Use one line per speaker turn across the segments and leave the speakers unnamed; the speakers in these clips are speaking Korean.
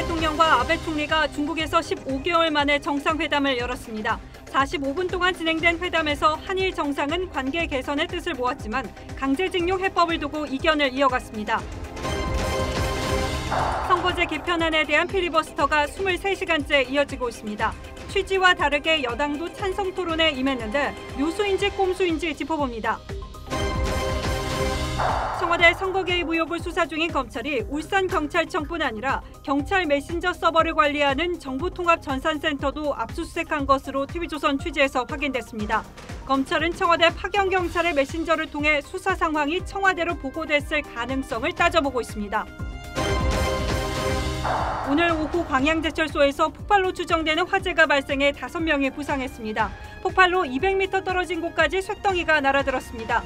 대통령과 아베 총리가 중국에서 15개월 만에 정상회담을 열었습니다. 45분 동안 진행된 회담에서 한일 정상은 관계 개선의 뜻을 모았지만 강제징용 해법을 두고 이견을 이어갔습니다. 선거제 개편안에 대한 필리버스터가 23시간째 이어지고 있습니다. 취지와 다르게 여당도 찬성 토론에 임했는데 요수인지 꼼수인지 짚어봅니다. 청와대 선거 개입 의혹을 수사 중인 검찰이 울산경찰청뿐 아니라 경찰 메신저 서버를 관리하는 정부통합전산센터도 압수수색한 것으로 TV조선 취재에서 확인됐습니다. 검찰은 청와대 파견경찰의 메신저를 통해 수사 상황이 청와대로 보고됐을 가능성을 따져보고 있습니다. 오늘 오후 광양제철소에서 폭발로 추정되는 화재가 발생해 5명이 부상했습니다. 폭발로 200m 떨어진 곳까지 쇳덩이가 날아들었습니다.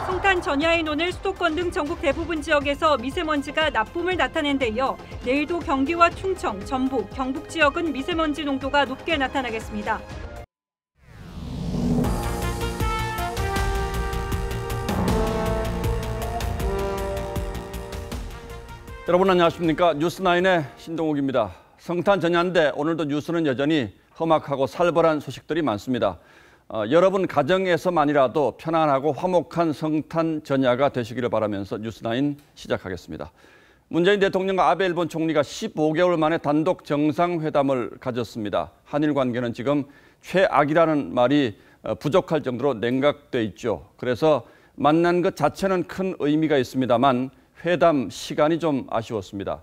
성탄 전야인 오늘 수도권 등 전국 대부분 지역에서 미세먼지가 나쁨을 나타낸 데 이어 내일도 경기와 충청, 전북, 경북 지역은 미세먼지 농도가 높게 나타나겠습니다.
여러분 안녕하십니까? 뉴스9의 신동욱입니다. 성탄 전야인데 오늘도 뉴스는 여전히 험악하고 살벌한 소식들이 많습니다. 여러분 가정에서만이라도 편안하고 화목한 성탄 전야가 되시기를 바라면서 뉴스9 시작하겠습니다. 문재인 대통령과 아베 일본 총리가 15개월 만에 단독 정상회담을 가졌습니다. 한일 관계는 지금 최악이라는 말이 부족할 정도로 냉각돼 있죠. 그래서 만난 것 자체는 큰 의미가 있습니다만 회담 시간이 좀 아쉬웠습니다.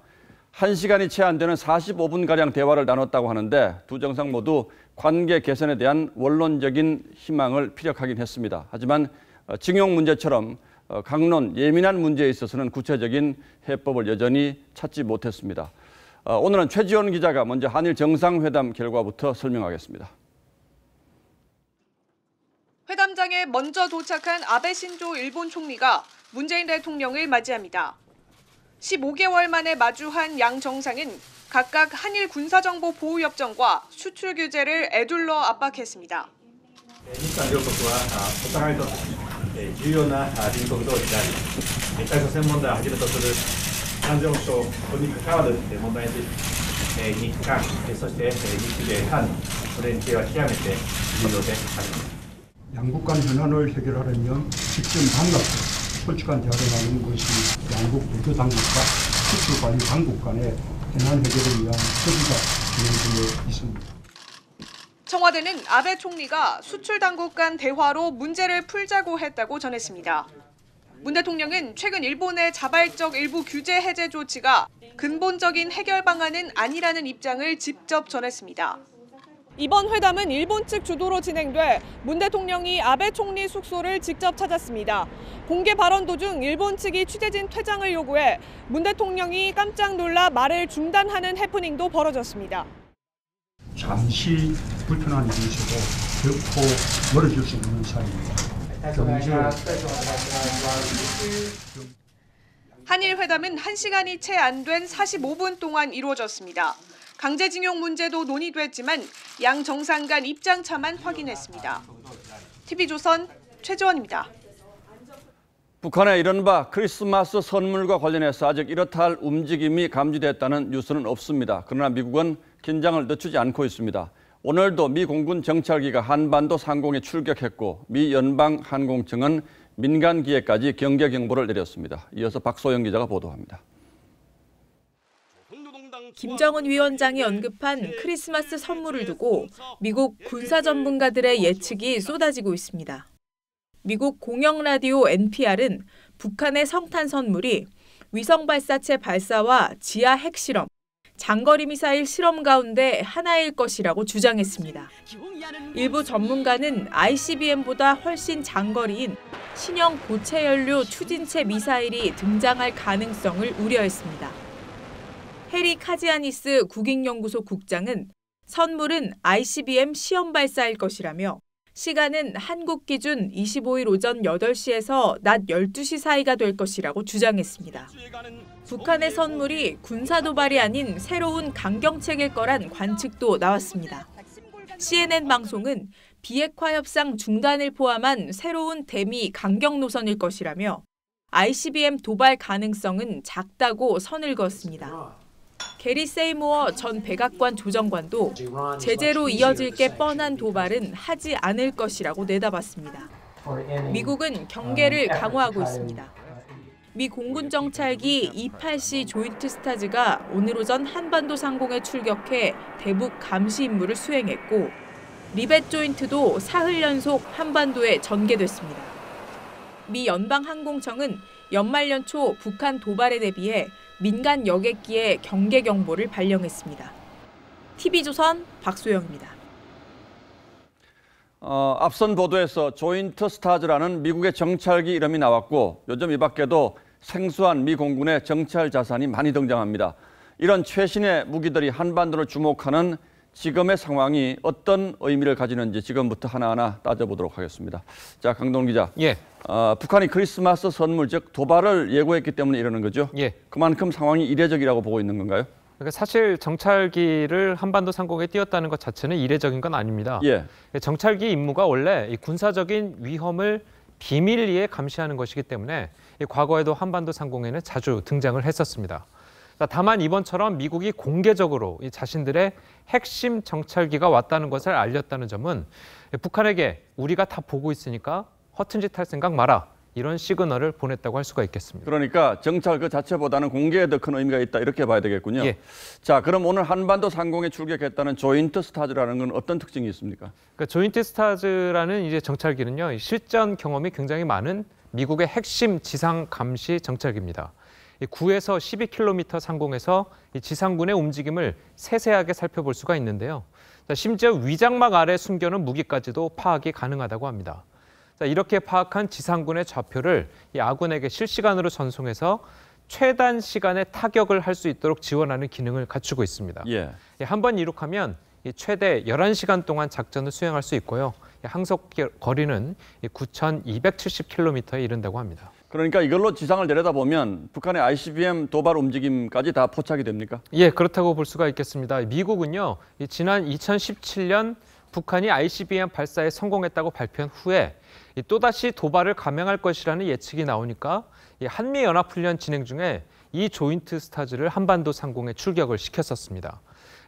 1시간이 채 안 되는 45분가량 대화를 나눴다고 하는데 두 정상 모두 관계 개선에 대한 원론적인 희망을 피력하긴 했습니다. 하지만 징용 문제처럼 강론, 예민한 문제에 있어서는 구체적인 해법을 여전히 찾지 못했습니다. 오늘은 최지원 기자가 먼저 한일 정상회담 결과부터 설명하겠습니다.
회담장에 먼저 도착한 아베 신조 일본 총리가 문재인 대통령을 맞이합니다. 15개월 만에 마주한 양 정상은 각각 한일 군사정보 보호협정과 수출 규제를 애둘러 압박했습니다.
日韓両国はお互いと重要な隣国同士であり、北朝鮮問題をはじめとする安全保障に関わる問題について、日韓、そして日米韓の連携は極めて重要であります。
양국 간 현안을 해결하려면 직접 만나서 솔직한 대화를 나누는 것이 양국 외교 당국과 수출 관리 당국 간의 현안 해결을 위한 협의가 진행 중에 있습니다.
청와대는 아베 총리가 수출 당국 간 대화로 문제를 풀자고 했다고 전했습니다. 문 대통령은 최근 일본의 자발적 일부 규제 해제 조치가 근본적인 해결 방안은 아니라는 입장을 직접 전했습니다. 이번 회담은 일본 측 주도로 진행돼 문 대통령이 아베 총리 숙소를 직접 찾았습니다. 공개 발언 도중 일본 측이 취재진 퇴장을 요구해 문 대통령이 깜짝 놀라 말을 중단하는 해프닝도 벌어졌습니다.
잠시 불편한 일이 있어도 결코 멀어질 수 없는 사이입니다.
한일 회담은 1시간이 채 안 된 45분 동안 이루어졌습니다. 강제징용 문제도 논의됐지만 양 정상 간 입장차만 확인했습니다. TV조선 최지원입니다.
북한의 이른바 크리스마스 선물과 관련해서 아직 이렇다 할 움직임이 감지됐다는 뉴스는 없습니다. 그러나 미국은 긴장을 늦추지 않고 있습니다. 오늘도 미 공군 정찰기가 한반도 상공에 출격했고 미 연방항공청은 민간기에까지 경계 경보를 내렸습니다. 이어서 박소영 기자가 보도합니다.
김정은 위원장이 언급한 크리스마스 선물을 두고 미국 군사 전문가들의 예측이 쏟아지고 있습니다. 미국 공영라디오 NPR은 북한의 성탄 선물이 위성 발사체 발사와 지하 핵실험, 장거리 미사일 실험 가운데 하나일 것이라고 주장했습니다. 일부 전문가는 ICBM보다 훨씬 장거리인 신형 고체 연료 추진체 미사일이 등장할 가능성을 우려했습니다. 해리 카지아니스 국익연구소 국장은 선물은 ICBM 시험 발사일 것이라며 시간은 한국 기준 25일 오전 8시에서 낮 12시 사이가 될 것이라고 주장했습니다. 북한의 선물이 군사 도발이 아닌 새로운 강경책일 거란 관측도 나왔습니다. CNN 방송은 비핵화 협상 중단을 포함한 새로운 대미 강경 노선일 것이라며 ICBM 도발 가능성은 작다고 선을 그었습니다. 게리 세이모어 전 백악관 조정관도 제재로 이어질 게 뻔한 도발은 하지 않을 것이라고 내다봤습니다. 미국은 경계를 강화하고 있습니다. 미 공군 정찰기 E-8C 조인트 스타즈가 오늘 오전 한반도 상공에 출격해 대북 감시 임무를 수행했고 리벳 조인트도 사흘 연속 한반도에 전개됐습니다. 미 연방항공청은 연말 연초 북한 도발에 대비해 민간 여객기에 경계 경보를 발령했습니다. TV조선 박소영입니다.
앞선 보도에서 조인트 스타즈라는 미국의 정찰기 이름이 나왔고 요즘 이 밖에도 생소한 미 공군의 정찰 자산이 많이 등장합니다. 이런 최신의 무기들이 한반도를 주목하는 지금의 상황이 어떤 의미를 가지는지 지금부터 하나하나 따져보도록 하겠습니다. 자, 강동원 기자.
예.
북한이 크리스마스 선물, 즉 도발을 예고했기 때문에 이러는 거죠?
예.
그만큼 상황이 이례적이라고 보고 있는 건가요?
그러니까 사실 정찰기를 한반도 상공에 띄웠다는 것 자체는 이례적인 건 아닙니다.
예.
정찰기 임무가 원래 이 군사적인 위험을 비밀리에 감시하는 것이기 때문에 과거에도 한반도 상공에는 자주 등장을 했었습니다. 다만 이번처럼 미국이 공개적으로 자신들의 핵심 정찰기가 왔다는 것을 알렸다는 점은 북한에게 우리가 다 보고 있으니까 허튼 짓 할 생각 마라. 이런 시그널을 보냈다고 할 수가 있겠습니다.
그러니까 정찰 그 자체보다는 공개에 더 큰 의미가 있다 이렇게 봐야 되겠군요.
예.
자, 그럼 오늘 한반도 상공에 출격했다는 조인트 스타즈라는 건 어떤 특징이 있습니까?
그러니까 조인트 스타즈라는 이제 정찰기는요, 실전 경험이 굉장히 많은 미국의 핵심 지상 감시 정찰기입니다. 9에서 12km 상공에서 지상군의 움직임을 세세하게 살펴볼 수가 있는데요. 심지어 위장막 아래 숨겨놓은 무기까지도 파악이 가능하다고 합니다. 이렇게 파악한 지상군의 좌표를 아군에게 실시간으로 전송해서 최단 시간에 타격을 할 수 있도록 지원하는 기능을 갖추고 있습니다.
예.
한번 이륙하면 최대 11시간 동안 작전을 수행할 수 있고요. 항속 거리는 9,270km에 이른다고 합니다.
그러니까 이걸로 지상을 내려다보면 북한의 ICBM 도발 움직임까지 다 포착이 됩니까?
예, 그렇다고 볼 수가 있겠습니다. 미국은요, 지난 2017년 북한이 ICBM 발사에 성공했다고 발표한 후에 또다시 도발을 감행할 것이라는 예측이 나오니까 한미연합훈련 진행 중에 이 조인트 스타즈를 한반도 상공에 출격을 시켰었습니다.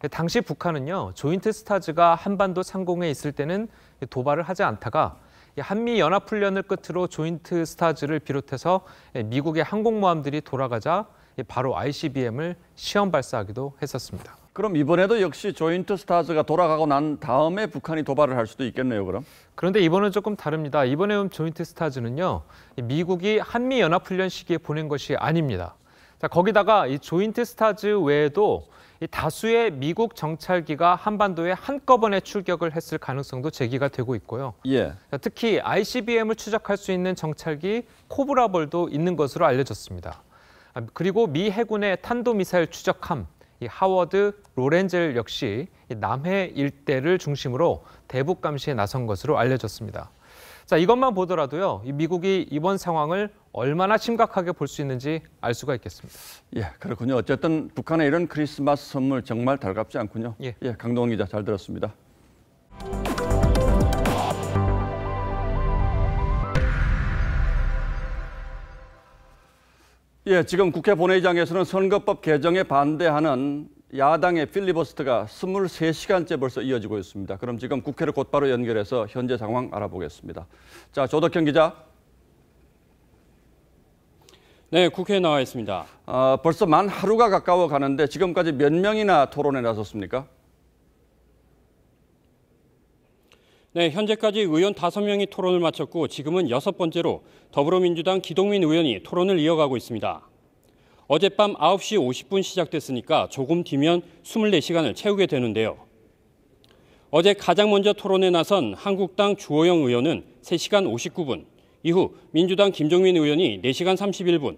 당시 북한은요, 조인트 스타즈가 한반도 상공에 있을 때는 도발을 하지 않다가 한미연합훈련을 끝으로 조인트 스타즈를 비롯해서 미국의 항공모함들이 돌아가자 바로 ICBM을 시험 발사하기도 했었습니다.
그럼 이번에도 역시 조인트 스타즈가 돌아가고 난 다음에 북한이 도발을 할 수도 있겠네요, 그럼?
그런데 이번은 조금 다릅니다. 이번에 조인트 스타즈는요, 미국이 한미연합훈련 시기에 보낸 것이 아닙니다. 자, 거기다가 이 조인트 스타즈 외에도 다수의 미국 정찰기가 한반도에 한꺼번에 출격을 했을 가능성도 제기가 되고 있고요.
예.
특히 ICBM을 추적할 수 있는 정찰기 코브라볼도 있는 것으로 알려졌습니다. 그리고 미 해군의 탄도미사일 추적함 이 하워드 로렌젤 역시 남해 일대를 중심으로 대북 감시에 나선 것으로 알려졌습니다. 자, 이것만 보더라도요, 미국이 이번 상황을 얼마나 심각하게 볼 수 있는지 알 수가 있겠습니다.
예, 그렇군요. 어쨌든 북한의 이런 크리스마스 선물 정말 달갑지 않군요.
예,
강동원 기자 잘 들었습니다. 예, 지금 국회 본회의장에서는 선거법 개정에 반대하는 야당의 필리버스터가 23시간째 벌써 이어지고 있습니다. 그럼 지금 국회를 곧바로 연결해서 현재 상황 알아보겠습니다. 자, 조덕현 기자.
네, 국회에 나와 있습니다.
벌써 만 하루가 가까워 가는데 지금까지 몇 명이나 토론에 나섰습니까?
네, 현재까지 의원 5명이 토론을 마쳤고 지금은 6번째로 더불어민주당 기동민 의원이 토론을 이어가고 있습니다. 어젯밤 9시 50분 시작됐으니까 조금 뒤면 24시간을 채우게 되는데요. 어제 가장 먼저 토론에 나선 한국당 주호영 의원은 3시간 59분, 이후 민주당 김종민 의원이 4시간 31분,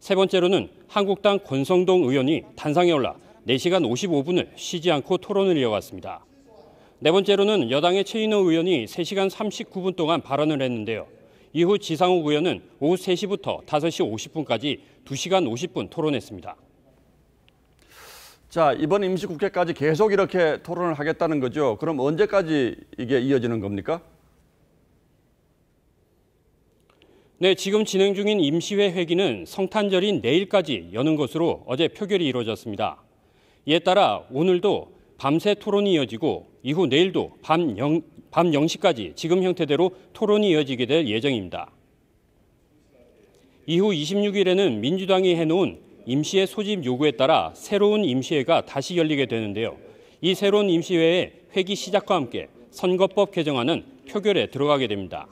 세 번째로는 한국당 권성동 의원이 단상에 올라 4시간 55분을 쉬지 않고 토론을 이어갔습니다. 네 번째로는 여당의 최인호 의원이 3시간 39분 동안 발언을 했는데요. 이후 지상욱 의원은 오후 3시부터 5시 50분까지 2시간 50분 토론했습니다.
자, 이번 임시국회까지 계속 이렇게 토론을 하겠다는 거죠. 그럼 언제까지 이게 이어지는 겁니까?
네, 지금 진행 중인 임시회 회기는 성탄절인 내일까지 여는 것으로 어제 표결이 이루어졌습니다. 이에 따라 오늘도 밤새 토론이 이어지고 이후 내일도 밤 0시까지 지금 형태대로 토론이 이어지게 될 예정입니다. 이후 26일에는 민주당이 해놓은 임시회 소집 요구에 따라 새로운 임시회가 다시 열리게 되는데요. 이 새로운 임시회의 회기 시작과 함께 선거법 개정안은 표결에 들어가게 됩니다.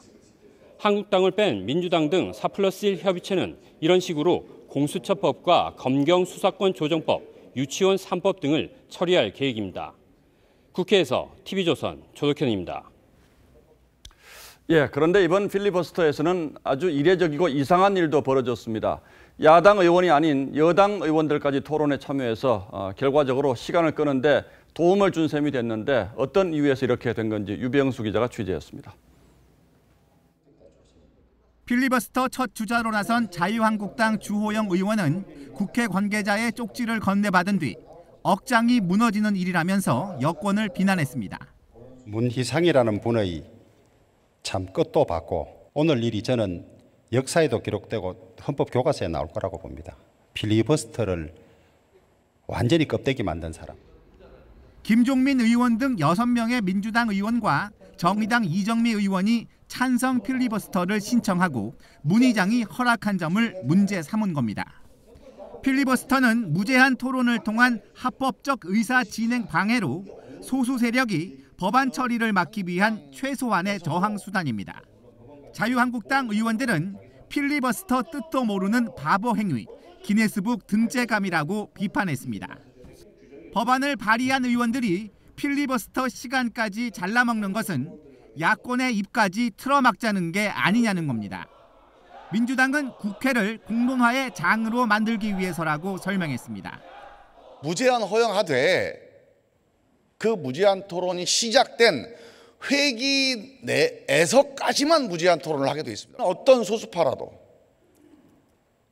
한국당을 뺀 민주당 등 4+1 협의체는 이런 식으로 공수처법과 검경수사권 조정법, 유치원 3법 등을 처리할 계획입니다. 국회에서 TV조선 조덕현입니다.
예, 그런데 이번 필리버스터에서는 아주 이례적이고 이상한 일도 벌어졌습니다. 야당 의원이 아닌 여당 의원들까지 토론에 참여해서 결과적으로 시간을 끄는데 도움을 준 셈이 됐는데 어떤 이유에서 이렇게 된 건지 유병수 기자가 취재했습니다.
필리버스터 첫 주자로 나선 자유한국당 주호영 의원은 국회 관계자의 쪽지를 건네받은 뒤 억장이 무너지는 일이라면서 여권을 비난했습니다.
문희상이라는 분의 참 끝도 봤고 오늘 일이 저는 역사에도 기록되고 헌법 교과서에 나올 거라고 봅니다. 필리버스터를 완전히 껍데기 만든 사람.
김종민 의원 등 6명의 민주당 의원과 정의당 이정미 의원이 찬성 필리버스터를 신청하고 문 의장이 허락한 점을 문제 삼은 겁니다. 필리버스터는 무제한 토론을 통한 합법적 의사 진행 방해로 소수 세력이 법안 처리를 막기 위한 최소한의 저항 수단입니다. 자유한국당 의원들은 필리버스터 뜻도 모르는 바보 행위, 기네스북 등재감이라고 비판했습니다. 법안을 발의한 의원들이 필리버스터 시간까지 잘라먹는 것은 야권의 입까지 틀어막자는 게 아니냐는 겁니다. 민주당은 국회를 공론화의 장으로 만들기 위해서라고 설명했습니다.
무제한 허용하되 그 무제한 토론이 시작된 회기 내에서까지만 무제한 토론을 하게 돼 있습니다. 어떤 소수파라도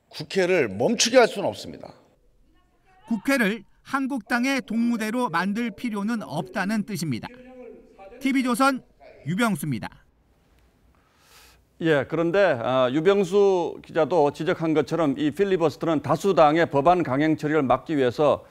국회를 멈추게 할 수는 없습니다.
국회를 한국당의 동무대로 만들 필요는 없다는 뜻입니다. TV조선 유병수입니다.
예, 그런데 유병수 기자도 지적한 것처럼 이 필리버스터는 다수당의 법안 강행 처리를 막기 위해서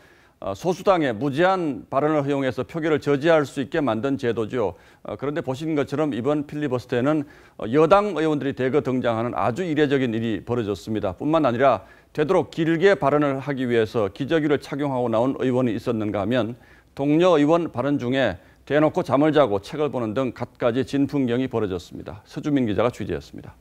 소수당의 무제한 발언을 허용해서 표결을 저지할 수 있게 만든 제도죠. 그런데 보신 것처럼 이번 필리버스터에는 여당 의원들이 대거 등장하는 아주 이례적인 일이 벌어졌습니다. 뿐만 아니라 되도록 길게 발언을 하기 위해서 기저귀를 착용하고 나온 의원이 있었는가 하면 동료 의원 발언 중에 대놓고 잠을 자고 책을 보는 등 갖가지 진풍경이 벌어졌습니다. 서주민 기자가 취재했습니다.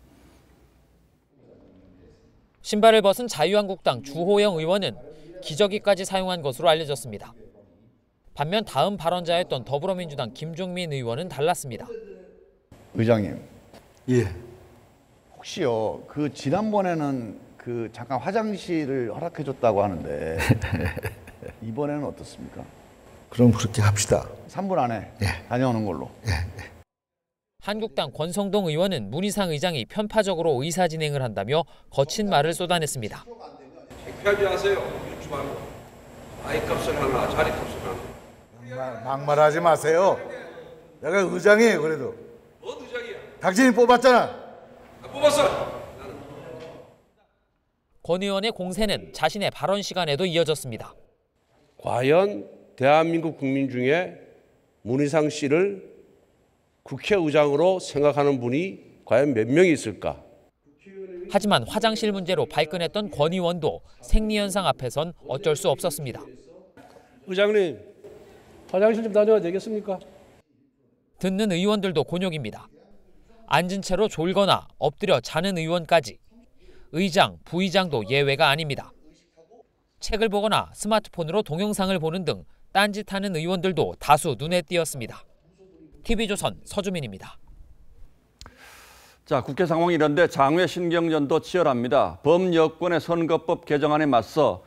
신발을 벗은 자유한국당 주호영 의원은 기저귀까지 사용한 것으로 알려졌습니다. 반면 다음 발언자였던 더불어민주당 김종민 의원은 달랐습니다.
의장님.
예.
혹시요, 그 지난번에는 그 잠깐 화장실을 허락해줬다고 하는데 이번에는 어떻습니까?
그럼 그렇게 합시다.
3분 안에 다녀오는 걸로.
한국당 권성동 의원은 문희상 의장이 편파적으로 의사 진행을 한다며 거친 말을 쏟아냈습니다.
창피하지 마세요. 유튜브 말고. 아이값을 하나, 자리값을 하나.
막말하지 마세요. 내가 의장이에요, 그래도.
뭐 의장이야?
당신이 뽑았잖아.
뽑았어.
권 의원의 공세는 자신의 발언 시간에도 이어졌습니다.
과연 대한민국 국민 중에 문희상 씨를 국회의장으로 생각하는 분이 과연 몇 명이 있을까?
하지만 화장실 문제로 발끈했던 권 의원도 생리현상 앞에선 어쩔 수 없었습니다.
의장님, 화장실 좀 다녀야 되겠습니까?
듣는 의원들도 곤욕입니다. 앉은 채로 졸거나 엎드려 자는 의원까지. 의장, 부의장도 예외가 아닙니다. 책을 보거나 스마트폰으로 동영상을 보는 등 딴짓하는 의원들도 다수 눈에 띄었습니다. TV조선 서주민입니다.
자, 국회 상황이 이런데 장외 신경전도 치열합니다. 범여권의 선거법 개정안에 맞서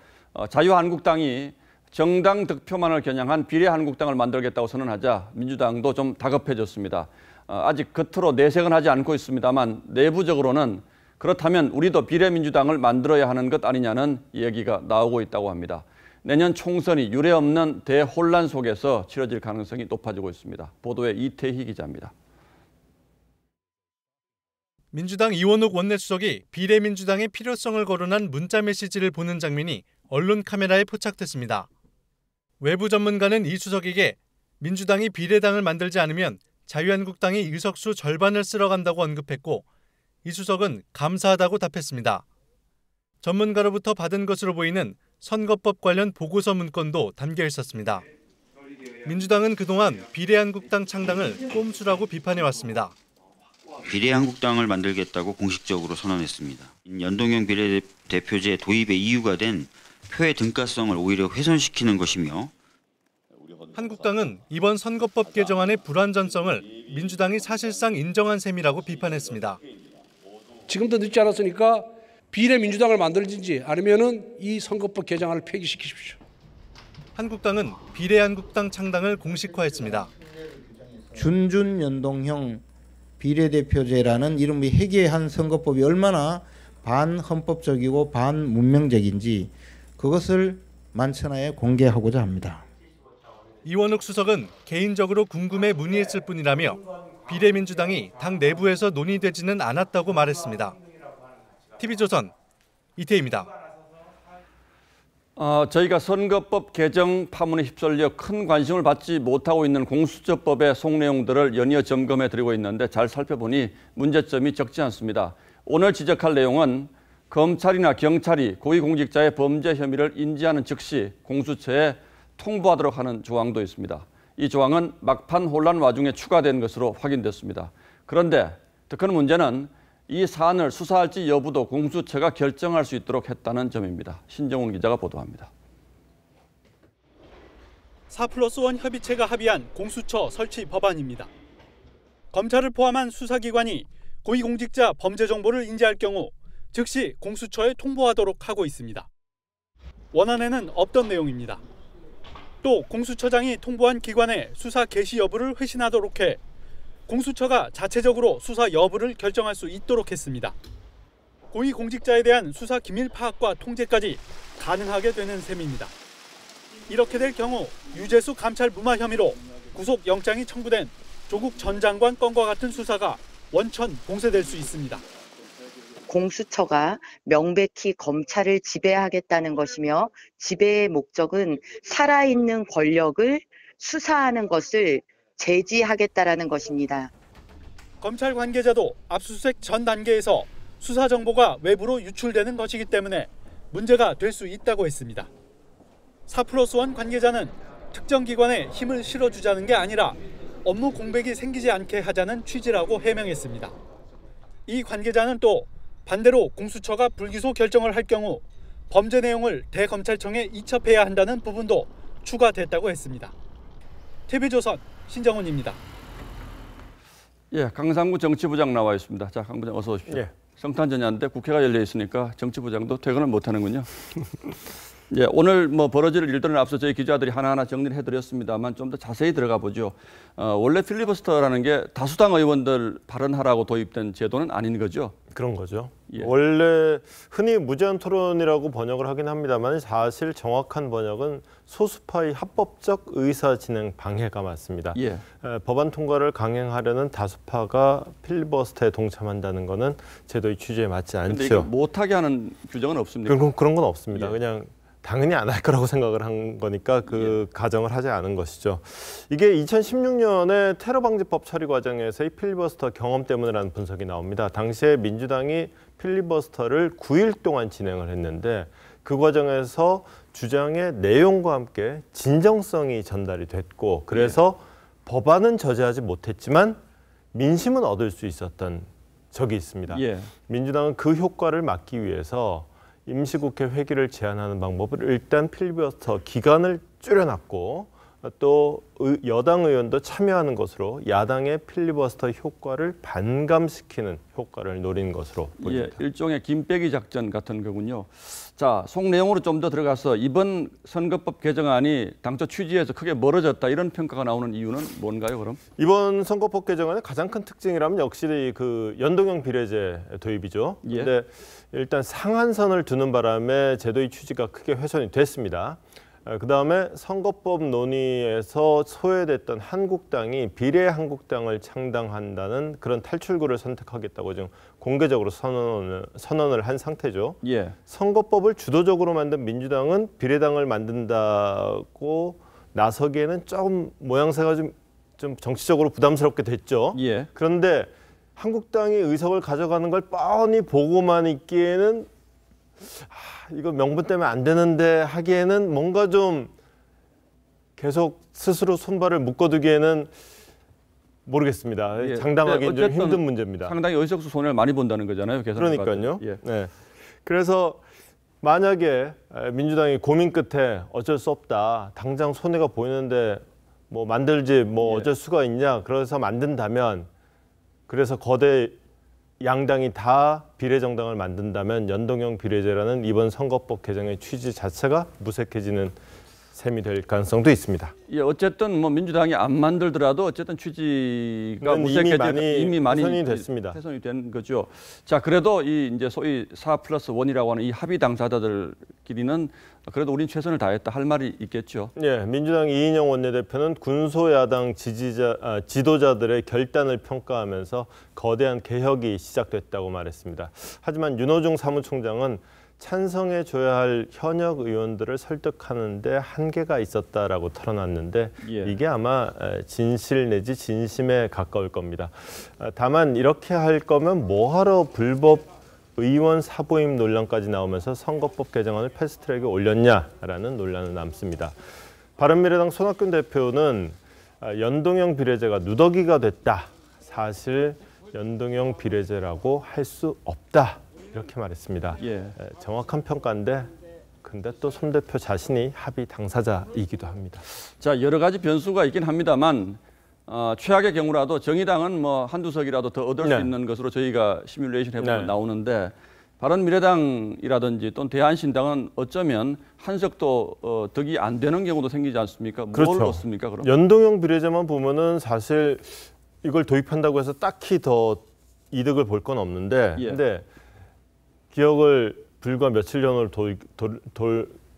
자유한국당이 정당 득표만을 겨냥한 비례한국당을 만들겠다고 선언하자 민주당도 좀 다급해졌습니다. 아직 겉으로 내색은 하지 않고 있습니다만 내부적으로는 그렇다면 우리도 비례민주당을 만들어야 하는 것 아니냐는 얘기가 나오고 있다고 합니다. 내년 총선이 유례없는 대혼란 속에서 치러질 가능성이 높아지고 있습니다. 보도에 이태희 기자입니다.
민주당 이원욱 원내수석이 비례민주당의 필요성을 거론한 문자 메시지를 보는 장면이 언론 카메라에 포착됐습니다. 외부 전문가는 이 수석에게 민주당이 비례당을 만들지 않으면 자유한국당이 의석수 절반을 쓸어간다고 언급했고 이 수석은 감사하다고 답했습니다. 전문가로부터 받은 것으로 보이는 선거법 관련 보고서 문건도 담겨 있었습니다. 민주당은 그동안 비례한국당 창당을 꼼수라고 비판해왔습니다.
비례한국당을 만들겠다고 공식적으로 선언했습니다. 연동형 비례대표제 도입의 이유가 된 표의 등가성을 오히려 훼손시키는 것이며
한국당은 이번 선거법 개정안의 불완전성을 민주당이 사실상 인정한 셈이라고 비판했습니다.
지금도 늦지 않았으니까 비례민주당을 만들든지 아니면은 이 선거법 개정안을 폐기시키십시오.
한국당은 비례한국당 창당을 공식화했습니다.
준준 연동형 비례대표제라는 이름이 해괴한 선거법이 얼마나 반헌법적이고 반문명적인지 그것을 만천하에 공개하고자 합니다.
이원욱 수석은 개인적으로 궁금해 문의했을 뿐이라며 비례민주당이 당 내부에서 논의되지는 않았다고 말했습니다. TV조선 이태희입니다.
저희가 선거법 개정 파문에 휩쓸려 큰 관심을 받지 못하고 있는 공수처법의 속 내용들을 연이어 점검해드리고 있는데 잘 살펴보니 문제점이 적지 않습니다. 오늘 지적할 내용은 검찰이나 경찰이 고위공직자의 범죄 혐의를 인지하는 즉시 공수처에 통보하도록 하는 조항도 있습니다. 이 조항은 막판 혼란 와중에 추가된 것으로 확인됐습니다. 그런데 더 큰 문제는 이 사안을 수사할지 여부도 공수처가 결정할 수 있도록 했다는 점입니다. 신정훈 기자가 보도합니다.
4+1 협의체가 합의한 공수처 설치 법안입니다. 검찰을 포함한 수사기관이 고위공직자 범죄 정보를 인지할 경우 즉시 공수처에 통보하도록 하고 있습니다. 원안에는 없던 내용입니다. 또 공수처장이 통보한 기관의 수사 개시 여부를 회신하도록 해 공수처가 자체적으로 수사 여부를 결정할 수 있도록 했습니다. 고위공직자에 대한 수사 기밀 파악과 통제까지 가능하게 되는 셈입니다. 이렇게 될 경우 유재수 감찰 무마 혐의로 구속영장이 청구된 조국 전 장관 건과 같은 수사가 원천 봉쇄될 수 있습니다.
공수처가 명백히 검찰을 지배하겠다는 것이며 지배의 목적은 살아있는 권력을 수사하는 것을 제지하겠다라는 것입니다.
검찰 관계자도 압수수색 전 단계에서 수사 정보가 외부로 유출되는 것이기 때문에 문제가 될 수 있다고 했습니다. 4+1 관계자는 특정 기관에 힘을 실어주자는 게 아니라 업무 공백이 생기지 않게 하자는 취지라고 해명했습니다. 이 관계자는 또 반대로 공수처가 불기소 결정을 할 경우 범죄 내용을 대검찰청에 이첩해야 한다는 부분도 추가됐다고 했습니다. TV조선 신정훈입니다.
예, 강상구 정치부장 나와 있습니다. 자, 강 부장 어서 오십시오.
예.
성탄 전야인데 국회가 열려 있으니까 정치부장도 퇴근을 못 하는군요. 예, 오늘 벌어질 일들은 앞서 저희 기자들이 하나하나 정리를 해드렸습니다만 좀 더 자세히 들어가 보죠. 원래 필리버스터라는 게 다수당 의원들 발언하라고 도입된 제도는 아닌 거죠?
그런 거죠.
예.
원래 흔히 무제한 토론이라고 번역을 하긴 합니다만 사실 정확한 번역은 소수파의 합법적 의사 진행 방해가 맞습니다.
예.
법안 통과를 강행하려는 다수파가 필리버스터에 동참한다는 것은 제도의 취지에 맞지 않죠.
이거 못하게 하는 규정은 없습니까?
그런 건 없습니다.
예.
그냥 당연히 안 할 거라고 생각을 한 거니까 가정을 하지 않은 것이죠. 이게 2016년에 테러방지법 처리 과정에서의 필리버스터 경험 때문이라는 분석이 나옵니다. 당시에 민주당이 필리버스터를 9일 동안 진행을 했는데 그 과정에서 주장의 내용과 함께 진정성이 전달이 됐고 그래서 법안은 저지하지 못했지만 민심은 얻을 수 있었던 적이 있습니다.
예.
민주당은 그 효과를 막기 위해서 임시국회 회기를 제한하는 방법을 일단 필리버스터 기간을 줄여놨고 또 여당 의원도 참여하는 것으로 야당의 필리버스터 효과를 반감시키는 효과를 노린 것으로 보입니다.
예, 일종의 김빼기 작전 같은 거군요. 자, 속 내용으로 좀 더 들어가서 이번 선거법 개정안이 당초 취지에서 크게 멀어졌다 이런 평가가 나오는 이유는 뭔가요, 그럼?
이번 선거법 개정안의 가장 큰 특징이라면 역시 그 연동형 비례제 도입이죠.
예.
근데 일단 상한선을 두는 바람에 제도의 취지가 크게 훼손이 됐습니다. 그다음에 선거법 논의에서 소외됐던 한국당이 비례한국당을 창당한다는 그런 탈출구를 선택하겠다고 지금 공개적으로 선언을 한 상태죠.
예.
선거법을 주도적으로 만든 민주당은 비례당을 만든다고 나서기에는 조금 모양새가 좀 정치적으로 부담스럽게 됐죠.
예.
그런데 한국당이 의석을 가져가는 걸 뻔히 보고만 있기에는 이거 명분 때문에 안 되는데 하기에는 뭔가 좀 계속 스스로 손발을 묶어두기에는 모르겠습니다.
예.
장담하기는 좀 힘든 문제입니다.
상당히 의석수 손해를 많이 본다는 거잖아요.
그러니까요.
예.
네. 그래서 만약에 민주당이 고민 끝에 어쩔 수 없다. 당장 손해가 보이는데 뭐 만들지 뭐 어쩔 수가 있냐. 그래서 만든다면 그래서 거대 양당이 다 비례정당을 만든다면 연동형 비례제라는 이번 선거법 개정의 취지 자체가 무색해지는 셈이 될 가능성도 있습니다.
예, 어쨌든 뭐 민주당이 안 만들더라도 어쨌든 취지가 이미 많이
훼손이 됐습니다.
훼손이 된 거죠. 자, 그래도 이 이제 소위 4+1이라고 하는 이 합의 당사자들끼리는 그래도 우린 최선을 다했다 할 말이 있겠죠.
예, 민주당 이인영 원내대표는 군소야당 지도자들의 결단을 평가하면서 거대한 개혁이 시작됐다고 말했습니다. 하지만 윤호중 사무총장은 찬성해줘야 할 현역 의원들을 설득하는 데 한계가 있었다라고 털어놨는데 이게 아마 진실 내지 진심에 가까울 겁니다. 다만 이렇게 할 거면 뭐하러 불법 의원 사보임 논란까지 나오면서 선거법 개정안을 패스트트랙에 올렸냐라는 논란은 남습니다. 바른미래당 손학규 대표는 연동형 비례제가 누더기가 됐다. 사실 연동형 비례제라고 할 수 없다. 이렇게 말했습니다.
예.
정확한 평가인데 근데 또 손 대표 자신이 합의 당사자이기도 합니다.
자, 여러 가지 변수가 있긴 합니다만 최악의 경우라도 정의당은 뭐 한두 석이라도 더 얻을 수 있는 것으로 저희가 시뮬레이션 해보면 나오는데 바른미래당이라든지 또는 대한신당은 어쩌면 한 석도 득이 안 되는 경우도 생기지 않습니까?
그렇죠.
뭘 얻습니까? 그럼?
연동형 비례제만 보면은 사실 이걸 도입한다고 해서 딱히 더 이득을 볼 건 없는데 근데 기억을 불과 며칠 전으로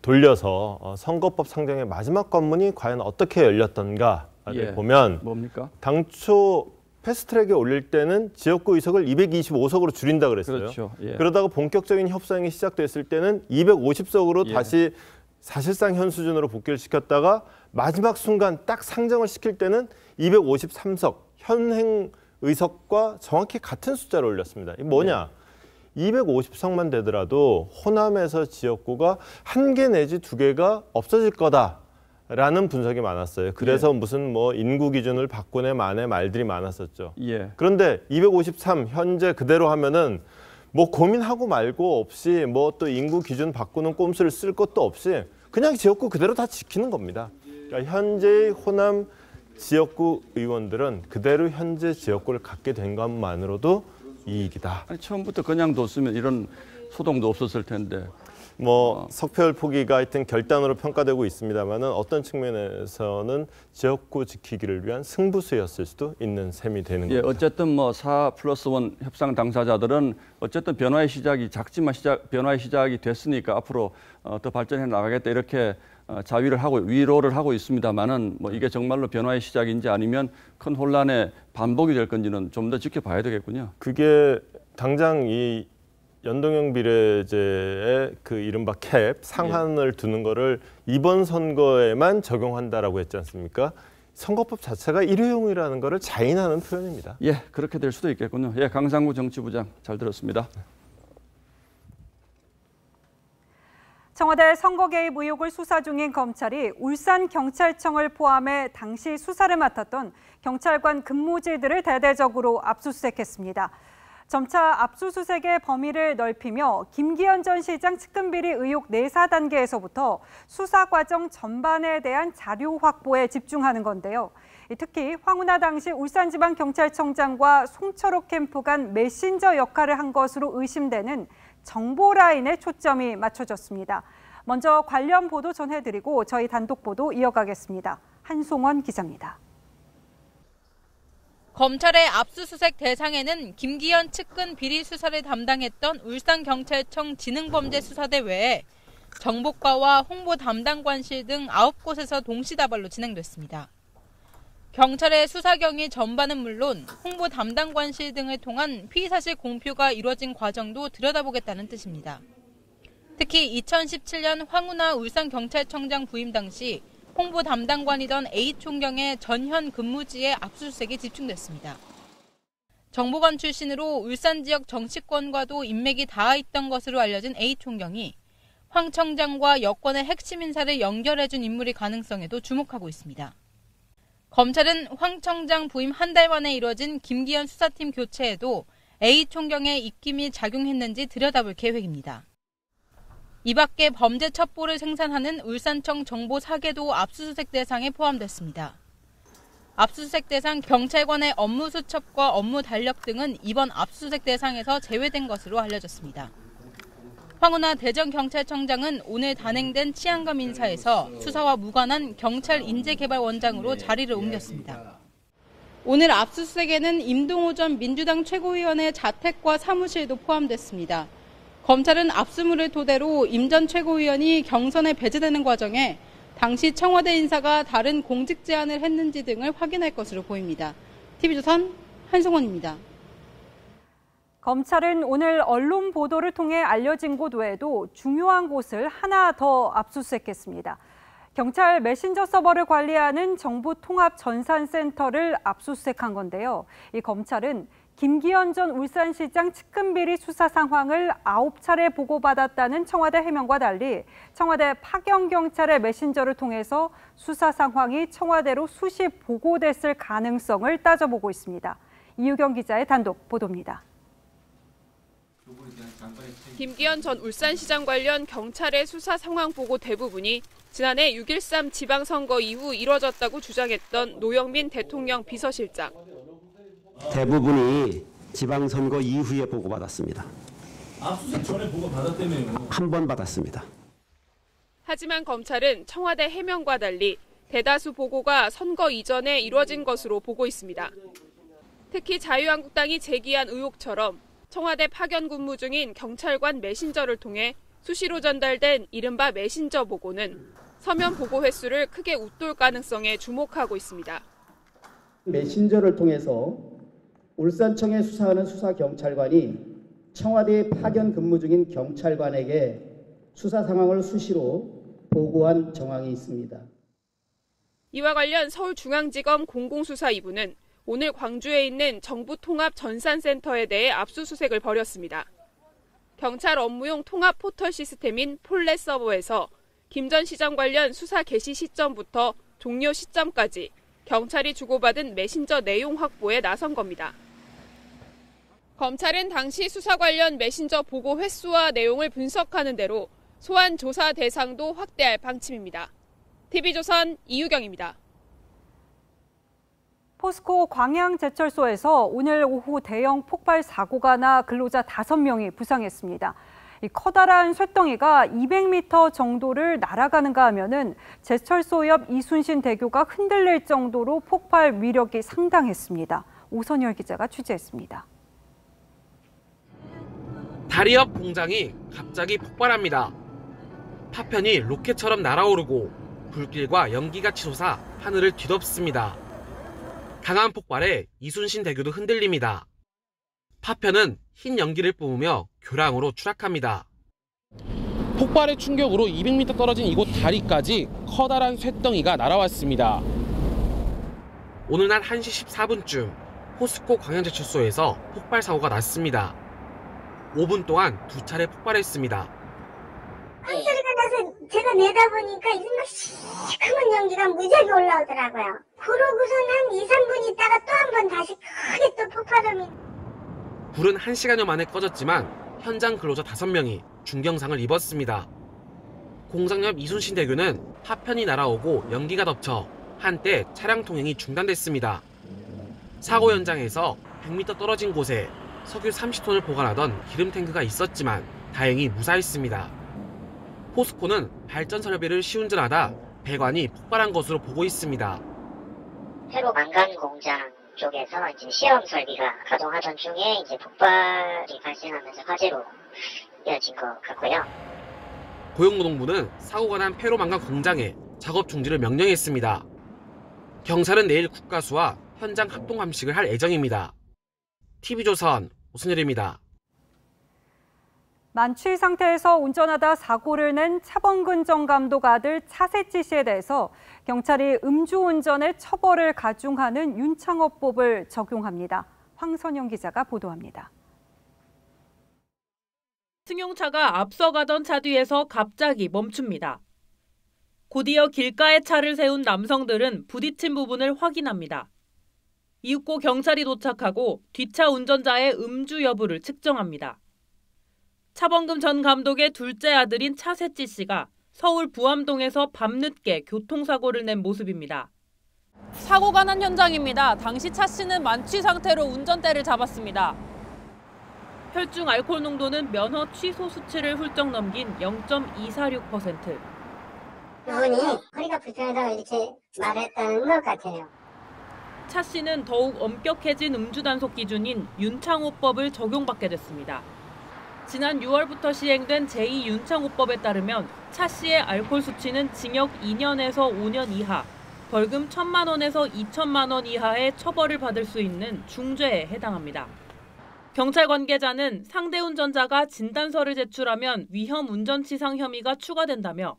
돌려서 선거법 상정의 마지막 관문이 과연 어떻게 열렸던가를 보면
뭡니까?
당초 패스트트랙에 올릴 때는 지역구 의석을 225석으로 줄인다 그랬어요.
그렇죠. 예.
그러다가 본격적인 협상이 시작됐을 때는 250석으로 다시 사실상 현 수준으로 복귀를 시켰다가 마지막 순간 딱 상정을 시킬 때는 253석 현행 의석과 정확히 같은 숫자를 올렸습니다. 이게 뭐냐? 250석만 되더라도 호남에서 지역구가 1개 내지 2개가 없어질 거다라는 분석이 많았어요. 그래서 무슨 뭐 인구 기준을 바꾸네 마네 말들이 많았었죠. 그런데 253 현재 그대로 하면은 뭐 고민하고 말고 없이 뭐 또 인구 기준 바꾸는 꼼수를 쓸 것도 없이 그냥 지역구 그대로 다 지키는 겁니다. 그러니까 현재의 호남 지역구 의원들은 그대로 현재 지역구를 갖게 된 것만으로도 이익이다.
아니, 처음부터 그냥 뒀으면 이런 소동도 없었을 텐데.
뭐 석패율 포기가 하여튼 결단으로 평가되고 있습니다만은 어떤 측면에서는 지역구 지키기를 위한 승부수였을 수도 있는 셈이 되는 겁니다.
어쨌든 뭐 4+1 협상 당사자들은 어쨌든 변화의 시작이 작지만 변화의 시작이 됐으니까 앞으로 더 발전해 나가겠다 이렇게 자위를 하고 위로를 하고 있습니다만은 뭐 이게 정말로 변화의 시작인지 아니면 큰 혼란의 반복이 될 건지는 좀 더 지켜봐야 되겠군요.
그게 당장 이 연동형 비례제의 그 이른바 캡 상한을 두는 거를 이번 선거에만 적용한다라고 했지 않습니까? 선거법 자체가 일회용이라는 거를 자인하는 표현입니다.
예, 그렇게 될 수도 있겠군요. 예, 강상구 정치부장 잘 들었습니다.
청와대 선거 개입 의혹을 수사 중인 검찰이 울산경찰청을 포함해 당시 수사를 맡았던 경찰관 근무지들을 대대적으로 압수수색했습니다. 점차 압수수색의 범위를 넓히며 김기현 전 시장 측근비리 의혹 내사 단계에서부터 수사 과정 전반에 대한 자료 확보에 집중하는 건데요. 특히 황운하 당시 울산지방경찰청장과 송철호 캠프 간 메신저 역할을 한 것으로 의심되는 정보 라인에 초점이 맞춰졌습니다. 먼저 관련 보도 전해드리고 저희 단독 보도 이어가겠습니다. 한송원 기자입니다.
검찰의 압수수색 대상에는 김기현 측근 비리 수사를 담당했던 울산경찰청 지능범죄수사대 외에 정보과와 홍보 담당관실 등 9곳에서 동시다발로 진행됐습니다. 경찰의 수사 경위 전반은 물론 홍보 담당관실 등을 통한 피의사실 공표가 이뤄진 과정도 들여다보겠다는 뜻입니다. 특히 2017년 황운하 울산경찰청장 부임 당시 홍보 담당관이던 A 총경의 전현 근무지에 압수수색이 집중됐습니다. 정보관 출신으로 울산 지역 정치권과도 인맥이 닿아 있던 것으로 알려진 A 총경이 황 청장과 여권의 핵심 인사를 연결해준 인물의 가능성에도 주목하고 있습니다. 검찰은 황 청장 부임 한 달 만에 이뤄진 김기현 수사팀 교체에도 A 총경의 입김이 작용했는지 들여다볼 계획입니다. 이 밖에 범죄 첩보를 생산하는 울산청 정보 4개도 압수수색 대상에 포함됐습니다. 압수수색 대상 경찰관의 업무 수첩과 업무 달력 등은 이번 압수수색 대상에서 제외된 것으로 알려졌습니다. 황운하 대전경찰청장은 오늘 단행된 치안검 인사에서 수사와 무관한 경찰 인재개발원장으로 자리를 옮겼습니다. 오늘 압수수색에는 임동호 전 민주당 최고위원의 자택과 사무실도 포함됐습니다. 검찰은 압수물을 토대로 임 전 최고위원이 경선에 배제되는 과정에 당시 청와대 인사가 다른 공직 제안을 했는지 등을 확인할 것으로 보입니다. TV조선 한승원입니다.
검찰은 오늘 언론 보도를 통해 알려진 곳 외에도 중요한 곳을 하나 더 압수수색했습니다. 경찰 메신저 서버를 관리하는 정부통합전산센터를 압수수색한 건데요. 이 검찰은 김기현 전 울산시장 측근비리 수사 상황을 9차례 보고받았다는 청와대 해명과 달리 청와대 파견경찰의 메신저를 통해서 수사 상황이 청와대로 수시 보고됐을 가능성을 따져보고 있습니다. 이유경 기자의 단독 보도입니다.
김기현 전 울산시장 관련 경찰의 수사 상황 보고 대부분이 지난해 6.13 지방선거 이후 이뤄졌다고 주장했던 노영민 대통령 비서실장.
대부분이 지방선거 이후에 보고받았습니다.
압수수색 전에 보고받았다며요.
한 번 받았습니다.
하지만 검찰은 청와대 해명과 달리 대다수 보고가 선거 이전에 이뤄진 것으로 보고 있습니다. 특히 자유한국당이 제기한 의혹처럼 청와대 파견 근무 중인 경찰관 메신저를 통해 수시로 전달된 이른바 메신저 보고는 서면 보고 횟수를 크게 웃돌 가능성에 주목하고 있습니다.
메신저를 통해서 울산청에 수사하는 수사경찰관이 청와대에 파견 근무 중인 경찰관에게 수사 상황을 수시로 보고한 정황이 있습니다.
이와 관련 서울중앙지검 공공수사 2부는 오늘 광주에 있는 정부통합전산센터에 대해 압수수색을 벌였습니다. 경찰 업무용 통합 포털 시스템인 폴렛 서버에서 김 전 시장 관련 수사 개시 시점부터 종료 시점까지 경찰이 주고받은 메신저 내용 확보에 나선 겁니다. 검찰은 당시 수사 관련 메신저 보고 횟수와 내용을 분석하는 대로 소환 조사 대상도 확대할 방침입니다. TV조선 이유경입니다.
포스코 광양제철소에서 오늘 오후 대형 폭발 사고가 나 근로자 5명이 부상했습니다. 이 커다란 쇳덩이가 200m 정도를 날아가는가 하면은 제철소 옆 이순신 대교가 흔들릴 정도로 폭발 위력이 상당했습니다. 오선열 기자가 취재했습니다.
다리 옆 공장이 갑자기 폭발합니다. 파편이 로켓처럼 날아오르고 불길과 연기가 치솟아 하늘을 뒤덮습니다. 강한 폭발에 이순신 대교도 흔들립니다. 파편은 흰 연기를 뿜으며 교량으로 추락합니다. 폭발의 충격으로 200m 떨어진 이곳 다리까지 커다란 쇳덩이가 날아왔습니다. 오늘 낮 1시 14분쯤 포스코 광양제철소에서 폭발 사고가 났습니다. 5분 동안 2차례 폭발했습니다.
큰 소리가 나서 제가 내다보니까 막 시커먼 연기가 무지하게 올라오더라고요. 그러고선 한 2, 3분 있다가 또 한 번 다시 크게 또 폭발음이.
불은 1시간여 만에 꺼졌지만 현장 근로자 5명이 중경상을 입었습니다. 공장 옆 이순신 대교는 파편이 날아오고 연기가 덮쳐 한때 차량 통행이 중단됐습니다. 사고 현장에서 100m 떨어진 곳에 석유 30톤을 보관하던 기름 탱크가 있었지만 다행히 무사했습니다. 포스코는 발전 설비를 시운전하다 배관이 폭발한 것으로 보고 있습니다.
새로 망간 공장 쪽에서 이제 시험 설비가 가동하던 중에 이제 폭발이 발생하면서 화재로 이어진 것 같고요.
고용노동부는 사고가 난 폐로망간 공장에 작업 중지를 명령했습니다. 경찰은 내일 국가수와 현장 합동 감식을 할 예정입니다. TV조선 오순열입니다.
만취 상태에서 운전하다 사고를 낸 차범근 전 감독 아들 차세치 씨에 대해서 경찰이 음주운전의 처벌을 가중하는 윤창호법을 적용합니다. 황선영 기자가 보도합니다.
승용차가 앞서가던 차 뒤에서 갑자기 멈춥니다. 곧이어 길가에 차를 세운 남성들은 부딪힌 부분을 확인합니다. 이윽고 경찰이 도착하고 뒷차 운전자의 음주 여부를 측정합니다. 차범근 전 감독의 둘째 아들인 차세치 씨가 서울 부암동에서 밤늦게 교통사고를 낸 모습입니다. 사고가 난 현장입니다. 당시 차 씨는 만취 상태로 운전대를 잡았습니다. 혈중 알코올 농도는 면허 취소 수치를 훌쩍 넘긴 0.246%.
그분이 허리가 불편하다고 이렇게 말했다는 것 같아요.
차 씨는 더욱 엄격해진 음주 단속 기준인 윤창호법을 적용받게 됐습니다. 지난 6월부터 시행된 제2윤창호법에 따르면 차 씨의 알코올 수치는 징역 2년에서 5년 이하, 벌금 1,000만 원에서 2천만 원 이하의 처벌을 받을 수 있는 중죄에 해당합니다. 경찰 관계자는 상대 운전자가 진단서를 제출하면 위험 운전치상 혐의가 추가된다며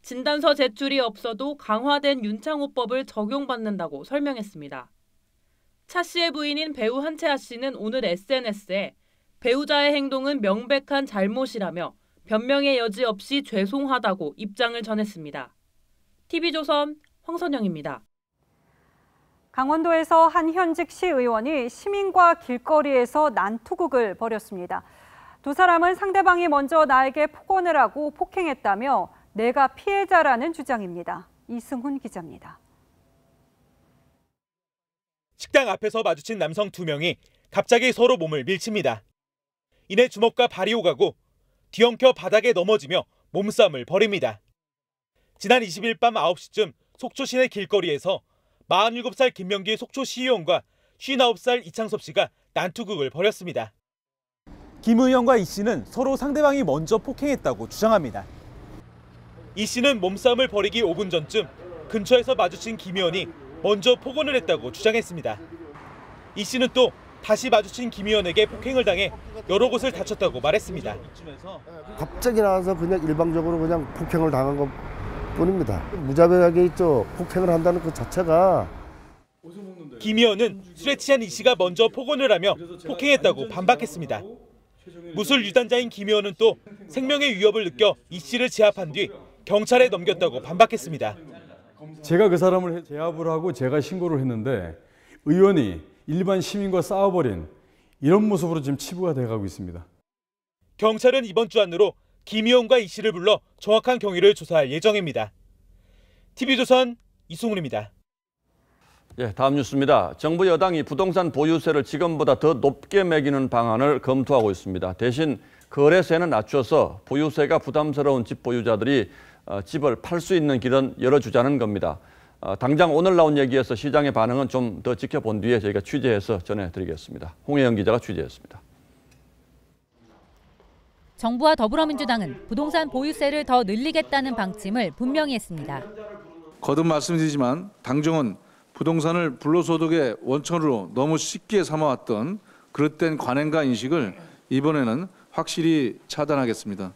진단서 제출이 없어도 강화된 윤창호법을 적용받는다고 설명했습니다. 차 씨의 부인인 배우 한채아 씨는 오늘 SNS에 배우자의 행동은 명백한 잘못이라며 변명의 여지 없이 죄송하다고 입장을 전했습니다. TV조선 황선영입니다.
강원도에서 한 현직 시의원이 시민과 길거리에서 난투극을 벌였습니다. 두 사람은 상대방이 먼저 나에게 폭언을 하고 폭행했다며 내가 피해자라는 주장입니다. 이승훈 기자입니다.
식당 앞에서 마주친 남성 2명이 갑자기 서로 몸을 밀칩니다. 이내 주먹과 발이 오가고 뒤엉켜 바닥에 넘어지며 몸싸움을 벌입니다. 지난 20일 밤 9시쯤 속초 시내 길거리에서 47살 김명기 속초 시의원과 59살 이창섭 씨가 난투극을 벌였습니다. 김 의원과 이 씨는 서로 상대방이 먼저 폭행했다고 주장합니다. 이 씨는 몸싸움을 벌이기 5분 전쯤 근처에서 마주친 김 의원이 먼저 폭언을 했다고 주장했습니다. 이 씨는 또 다시 마주친 김 의원에게 폭행을 당해 여러 곳을 다쳤다고 말했습니다.
갑자기 나와서 그냥 일방적으로 그냥 폭행을 당한 것 뿐입니다. 무자비하게 있죠. 폭행을 한다는 그 자체가.
김 의원은 술에 취한 이 씨가 먼저 폭언을 하며 폭행했다고 반박했습니다. 무술 유단자인 김 의원은 또 생명의 위협을 느껴 이 씨를 제압한 뒤 경찰에 넘겼다고 반박했습니다.
제가 그 사람을 제압을 하고 제가 신고를 했는데 의원이 일반 시민과 싸워버린 이런 모습으로 지금 치부가 돼가고 있습니다.
경찰은 이번 주 안으로 김 의원과 이 씨를 불러 정확한 경위를 조사할 예정입니다. TV조선 이승훈입니다.
예, 다음 뉴스입니다. 정부 여당이 부동산 보유세를 지금보다 더 높게 매기는 방안을 검토하고 있습니다. 대신 거래세는 낮춰서 보유세가 부담스러운 집 보유자들이 집을 팔 수 있는 길은 열어주자는 겁니다. 당장 오늘 나온 얘기에서 시장의 반응은 좀 더 지켜본 뒤에 저희가 취재해서 전해드리겠습니다. 홍혜영 기자가 취재했습니다.
정부와 더불어민주당은 부동산 보유세를 더 늘리겠다는 방침을 분명히 했습니다.
거듭 말씀드리지만 당정은 부동산을 불로소득의 원천으로 너무 쉽게 삼아왔던 그릇된 관행과 인식을 이번에는 확실히 차단하겠습니다.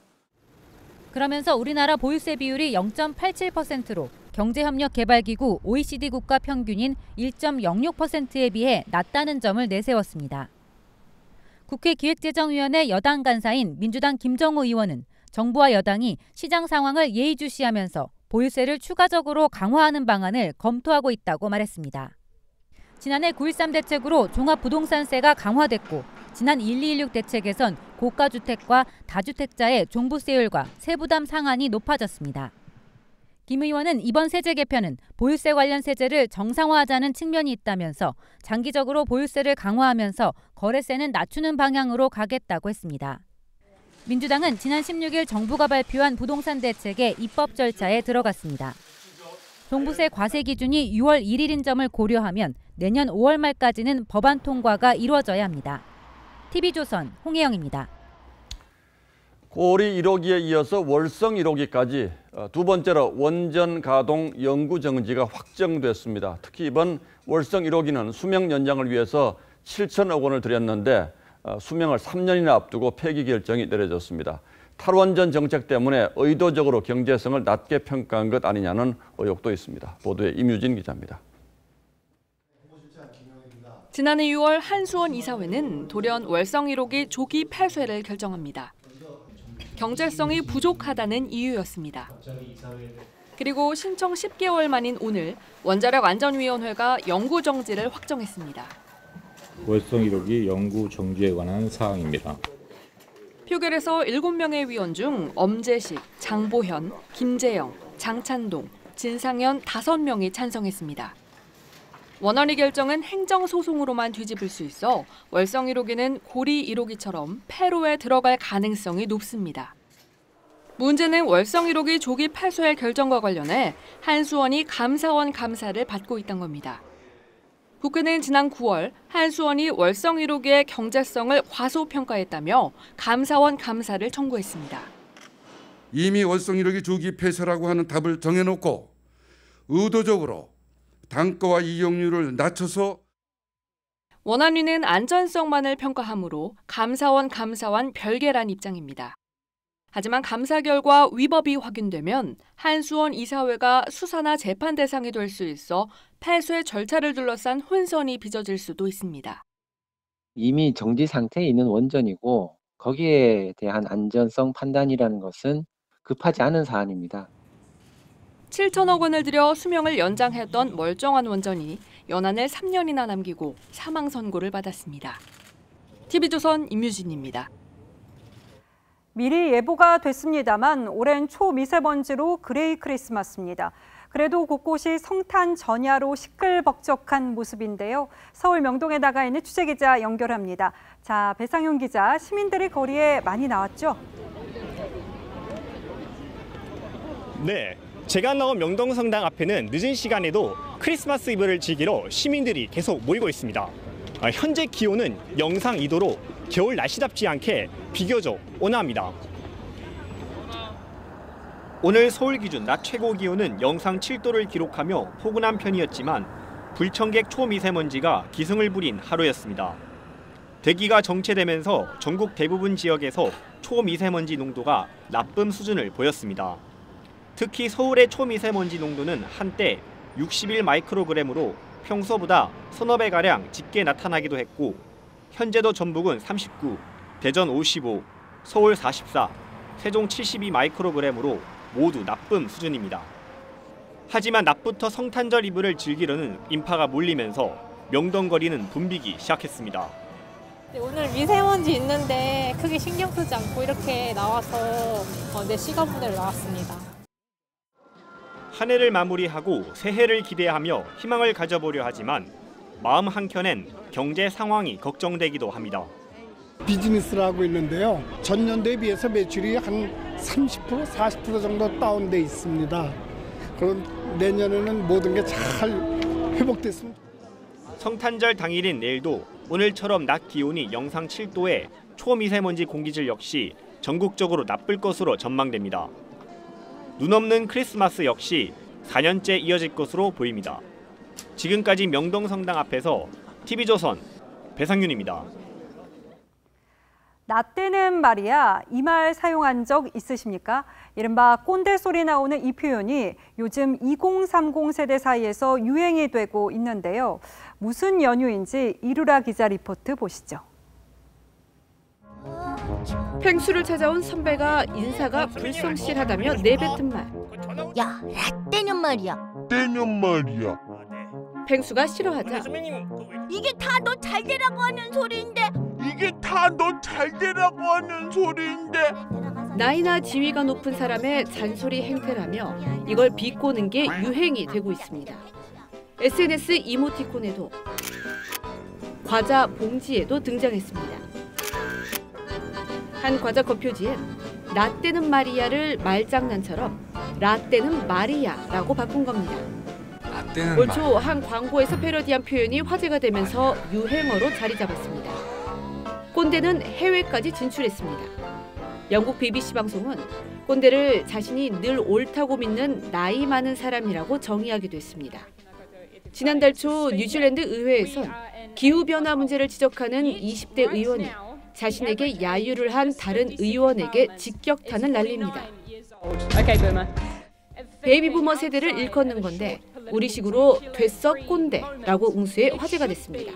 그러면서 우리나라 보유세 비율이 0.87%로 경제협력개발기구 OECD 국가 평균인 1.06%에 비해 낮다는 점을 내세웠습니다. 국회 기획재정위원회 여당 간사인 민주당 김정우 의원은 정부와 여당이 시장 상황을 예의주시하면서 보유세를 추가적으로 강화하는 방안을 검토하고 있다고 말했습니다. 지난해 9.13 대책으로 종합부동산세가 강화됐고 지난 1216 대책에선 고가주택과 다주택자의 종부세율과 세부담 상한이 높아졌습니다. 김 의원은 이번 세제 개편은 보유세 관련 세제를 정상화하자는 측면이 있다면서 장기적으로 보유세를 강화하면서 거래세는 낮추는 방향으로 가겠다고 했습니다. 민주당은 지난 16일 정부가 발표한 부동산 대책의 입법 절차에 들어갔습니다. 종부세 과세 기준이 6월 1일인 점을 고려하면 내년 5월 말까지는 법안 통과가 이루어져야 합니다. TV조선 홍혜영입니다.
고리 1호기에 이어서 월성 1호기까지 두 번째로 원전 가동 연구 정지가 확정됐습니다. 특히 이번 월성 1호기는 수명 연장을 위해서 7천억 원을 들였는데 수명을 3년이나 앞두고 폐기 결정이 내려졌습니다. 탈원전 정책 때문에 의도적으로 경제성을 낮게 평가한 것 아니냐는 의혹도 있습니다. 보도에 임유진 기자입니다.
지난해 6월 한수원 이사회는 돌연 월성 1호기 조기 폐쇄를 결정합니다. 경제성이 부족하다는 이유였습니다. 그리고 신청 10개월 만인 오늘 원자력 안전위원회가 연구 정지를 확정했습니다.
월성 1호기 연구 정지에 관한 사항입니다.
표결에서 7명의 위원 중 엄재식, 장보현, 김재영, 장찬동, 진상현 5명이 찬성했습니다. 원안의 결정은 행정소송으로만 뒤집을 수 있어 월성 1호기는 고리 1호기처럼 폐로에 들어갈 가능성이 높습니다. 문제는 월성 1호기 조기 폐쇄 결정과 관련해 한수원이 감사원 감사를 받고 있다는 겁니다. 국회는 지난 9월 한수원이 월성 1호기의 경제성을 과소평가했다며 감사원 감사를 청구했습니다.
이미 월성 1호기 조기 폐쇄라고 하는 답을 정해놓고 의도적으로 단가와 이용률을 낮춰서
원안위는 안전성만을 평가하므로 감사원 감사와는 별개란 입장입니다. 하지만 감사 결과 위법이 확인되면 한수원 이사회가 수사나 재판 대상이 될 수 있어 폐쇄 절차를 둘러싼 혼선이 빚어질 수도 있습니다.
이미 정지 상태에 있는 원전이고 거기에 대한 안전성 판단이라는 것은 급하지 않은 사안입니다.
7천억 원을 들여 수명을 연장했던 멀쩡한 원전이 연한을 3년이나 남기고 사망 선고를 받았습니다. TV조선 임유진입니다.
미리 예보가 됐습니다만 올해는 초미세먼지로 그레이 크리스마스입니다. 그래도 곳곳이 성탄 전야로 시끌벅적한 모습인데요. 서울 명동에 나가 있는 취재기자 연결합니다. 자, 배상윤 기자, 시민들이 거리에 많이 나왔죠?
네, 제가 나온 명동성당 앞에는 늦은 시간에도 크리스마스 이브를 즐기러 시민들이 계속 모이고 있습니다. 현재 기온은 영상 2도로 겨울 날씨답지 않게 비교적 온화합니다. 오늘 서울 기준 낮 최고 기온은 영상 7도를 기록하며 포근한 편이었지만 불청객 초미세먼지가 기승을 부린 하루였습니다. 대기가 정체되면서 전국 대부분 지역에서 초미세먼지 농도가 나쁨 수준을 보였습니다. 특히 서울의 초미세먼지 농도는 한때 61 마이크로그램으로 평소보다 서너 배가량 짙게 나타나기도 했고 현재도 전북은 39, 대전 55, 서울 44, 세종 72 마이크로그램으로 모두 나쁨 수준입니다. 하지만 낮부터 성탄절 이브를 즐기려는 인파가 몰리면서 명동 거리는 붐비기 시작했습니다.
오늘 미세먼지 있는데 크게 신경 쓰지 않고 이렇게 나와서 내 시간 보내러 나왔습니다.
한 해를 마무리하고 새해를 기대하며 희망을 가져보려 하지만 마음 한켠엔 경제 상황이 걱정되기도 합니다.
비즈니스를 하고 있는데요. 전년도에 비해서 매출이 한 30%, 40% 정도 다운돼 있습니다. 그럼 내년에는 모든 게 잘 회복됐으면.
성탄절 당일인 내일도 오늘처럼 낮 기온이 영상 7도에 초미세먼지 공기질 역시 전국적으로 나쁠 것으로 전망됩니다. 눈 없는 크리스마스 역시 4년째 이어질 것으로 보입니다. 지금까지 명동성당 앞에서 TV조선 배상윤입니다.
나 때는 말이야, 이 말 사용한 적 있으십니까? 이른바 꼰대 소리 나오는 이 표현이 요즘 2030 세대 사이에서 유행이 되고 있는데요. 무슨 연유인지 이루라 기자 리포트 보시죠.
펭수를 찾아온 선배가 인사가 불성실하다며 내뱉은 말.
야, 라떼는 말이야.
떼년 말이야.
펭수가 싫어하자.
이게 다 너 잘 되라고 하는 소리인데.
이게 다 너 잘 되라고 하는 소리인데.
나이나 지위가 높은 사람의 잔소리 행태라며 이걸 비꼬는 게 유행이 되고 있습니다. SNS 이모티콘에도 과자 봉지에도 등장했습니다. 한 과자 겉표지엔 라떼는 마리아를 말장난처럼 라떼는 마리아라고 바꾼 겁니다. 올 초 한 광고에서 패러디한 표현이 화제가 되면서 유행어로 자리 잡았습니다. 꼰대는 해외까지 진출했습니다. 영국 BBC 방송은 꼰대를 자신이 늘 옳다고 믿는 나이 많은 사람이라고 정의하기도 했습니다. 지난달 초 뉴질랜드 의회에선 기후변화 문제를 지적하는 20대 의원이 자신에게 야유를 한 다른 의원에게 직격탄을 날립니다. 베이비부머 세대를 일컫는 건데 우리식으로 됐어 꼰대라고 응수해 화제가 됐습니다.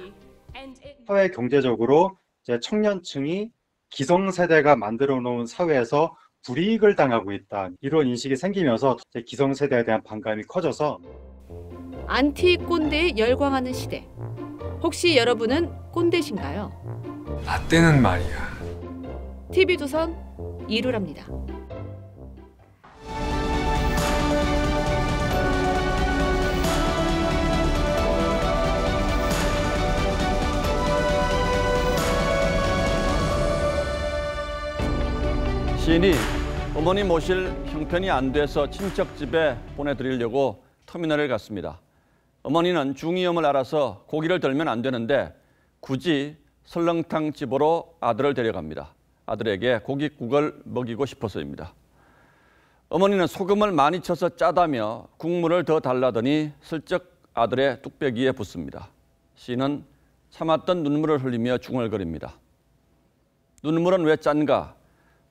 사회 경제적으로 이제 청년층이 기성세대가 만들어 놓은 사회에서 불이익을 당하고 있다. 이런 인식이 생기면서 기성세대에 대한 반감이 커져서
안티 꼰대에 열광하는 시대. 혹시 여러분은 꼰대신가요?
라떼는 말이야.
TV조선 이루랍니다.
시인이 어머니 모실 형편이 안 돼서 친척 집에 보내드리려고 터미널에 갔습니다. 어머니는 중이염을 알아서 고기를 들면 안 되는데 굳이 설렁탕 집으로 아들을 데려갑니다. 아들에게 고깃국을 먹이고 싶어서입니다. 어머니는 소금을 많이 쳐서 짜다며 국물을 더 달라더니 슬쩍 아들의 뚝배기에 붓습니다. 시인은 참았던 눈물을 흘리며 중얼거립니다. 눈물은 왜 짠가?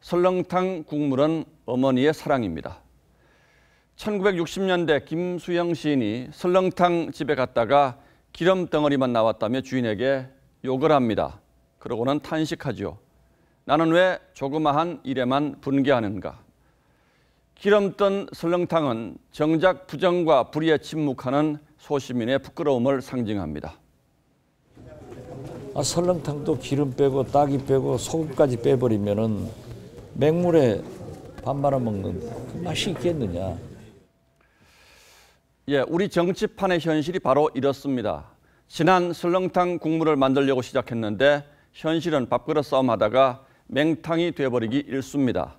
설렁탕 국물은 어머니의 사랑입니다. 1960년대 김수영 시인이 설렁탕 집에 갔다가 기름 덩어리만 나왔다며 주인에게 욕을 합니다. 그러고는 탄식하죠. 나는 왜 조그마한 일에만 분개하는가. 기름 뜬 설렁탕은 정작 부정과 불의에 침묵하는 소시민의 부끄러움을 상징합니다.
설렁탕도 기름 빼고 따기 빼고 소금까지 빼버리면은 맹물에 밥 말아 먹는 그 맛이 있겠느냐.
예, 우리 정치판의 현실이 바로 이렇습니다. 진한 설렁탕 국물을 만들려고 시작했는데 현실은 밥그릇 싸움하다가 맹탕이 돼버리기 일쑤입니다.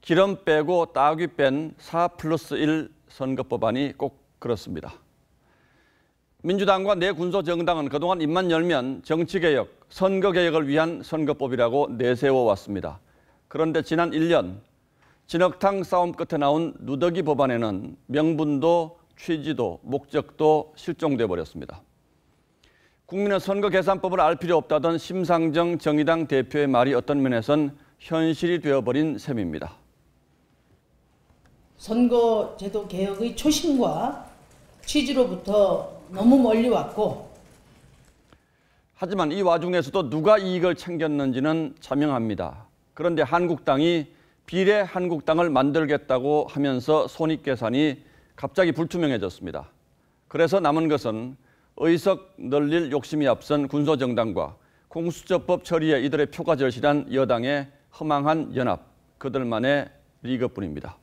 기름 빼고 따귀 뺀 4+1 선거법안이 꼭 그렇습니다. 민주당과 내군소 정당은 그동안 입만 열면 정치개혁, 선거개혁을 위한 선거법이라고 내세워왔습니다. 그런데 지난 1년 진흙탕 싸움 끝에 나온 누더기 법안에는 명분도 취지도 목적도 실종돼 버렸습니다. 국민은 선거계산법을 알 필요 없다던 심상정 정의당 대표의 말이 어떤 면에선 현실이 되어버린 셈입니다.
선거제도 개혁의 초심과 취지로부터 너무 멀리 왔고
하지만 이 와중에서도 누가 이익을 챙겼는지는 자명합니다. 그런데 한국당이 비례 한국당을 만들겠다고 하면서 손익계산이 갑자기 불투명해졌습니다. 그래서 남은 것은 의석 늘릴 욕심이 앞선 군소정당과 공수처법 처리에 이들의 표가 절실한 여당의 허망한 연합, 그들만의 리그뿐입니다.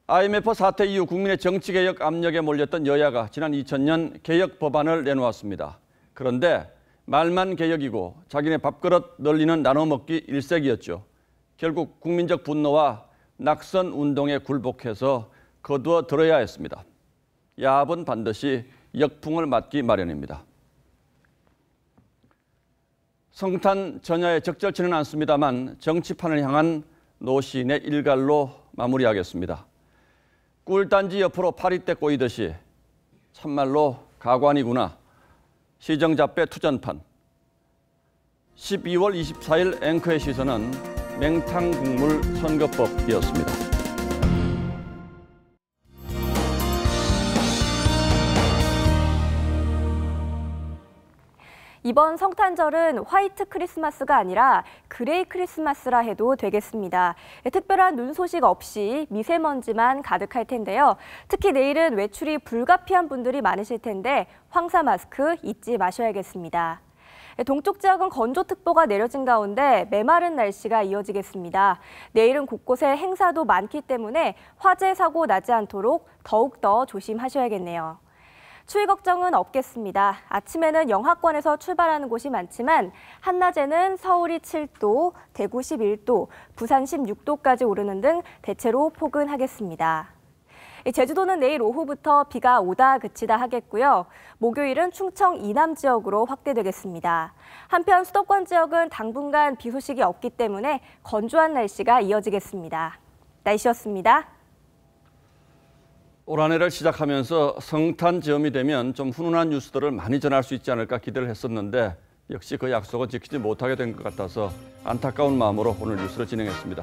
IMF 사태 이후 국민의 정치개혁 압력에 몰렸던 여야가 지난 2000년 개혁 법안을 내놓았습니다. 그런데 말만 개혁이고 자기네 밥그릇 늘리는 나눠먹기 일색이었죠. 결국 국민적 분노와 낙선 운동에 굴복해서 거두어 들어야 했습니다. 야합은 반드시 역풍을 맞기 마련입니다. 성탄 전야에 적절치는 않습니다만 정치판을 향한 노 시인의 일갈로 마무리하겠습니다. 꿀단지 옆으로 파리떼 꼬이듯이 참말로 가관이구나. 시정잡배 투전판. 12월 24일 앵커의 시선은 맹탕국물 선거법이었습니다.
이번 성탄절은 화이트 크리스마스가 아니라 그레이 크리스마스라 해도 되겠습니다. 특별한 눈 소식 없이 미세먼지만 가득할 텐데요. 특히 내일은 외출이 불가피한 분들이 많으실 텐데 황사 마스크 잊지 마셔야겠습니다. 동쪽 지역은 건조특보가 내려진 가운데 메마른 날씨가 이어지겠습니다. 내일은 곳곳에 행사도 많기 때문에 화재 사고 나지 않도록 더욱더 조심하셔야겠네요. 추위 걱정은 없겠습니다. 아침에는 영하권에서 출발하는 곳이 많지만 한낮에는 서울이 7도, 대구 11도, 부산 16도까지 오르는 등 대체로 포근하겠습니다. 제주도는 내일 오후부터 비가 오다 그치다 하겠고요. 목요일은 충청 이남 지역으로 확대되겠습니다. 한편 수도권 지역은 당분간 비 소식이 없기 때문에 건조한 날씨가 이어지겠습니다. 날씨였습니다.
올 한 해를 시작하면서 성탄점이 되면 좀 훈훈한 뉴스들을 많이 전할 수 있지 않을까 기대를 했었는데 역시 그 약속은 지키지 못하게 된 것 같아서 안타까운 마음으로 오늘 뉴스를 진행했습니다.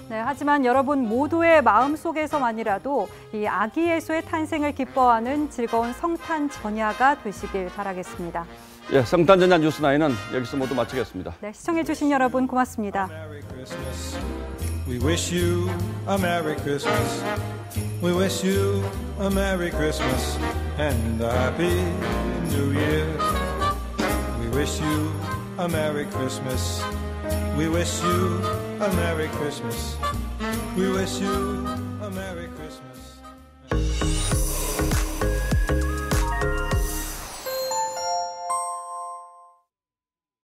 네, 하지만 여러분 모두의 마음속에서만이라도 이 아기 예수의 탄생을 기뻐하는 즐거운 성탄 전야가 되시길 바라겠습니다.
예, 성탄 전야 뉴스9는 여기서 모두 마치겠습니다.
네, 시청해주신 여러분 고맙습니다.
We wish you a Merry Christmas. We wish you a Merry Christmas and a Happy New Year. We wish you a Merry Christmas. We wish you a Merry Christmas. We wish you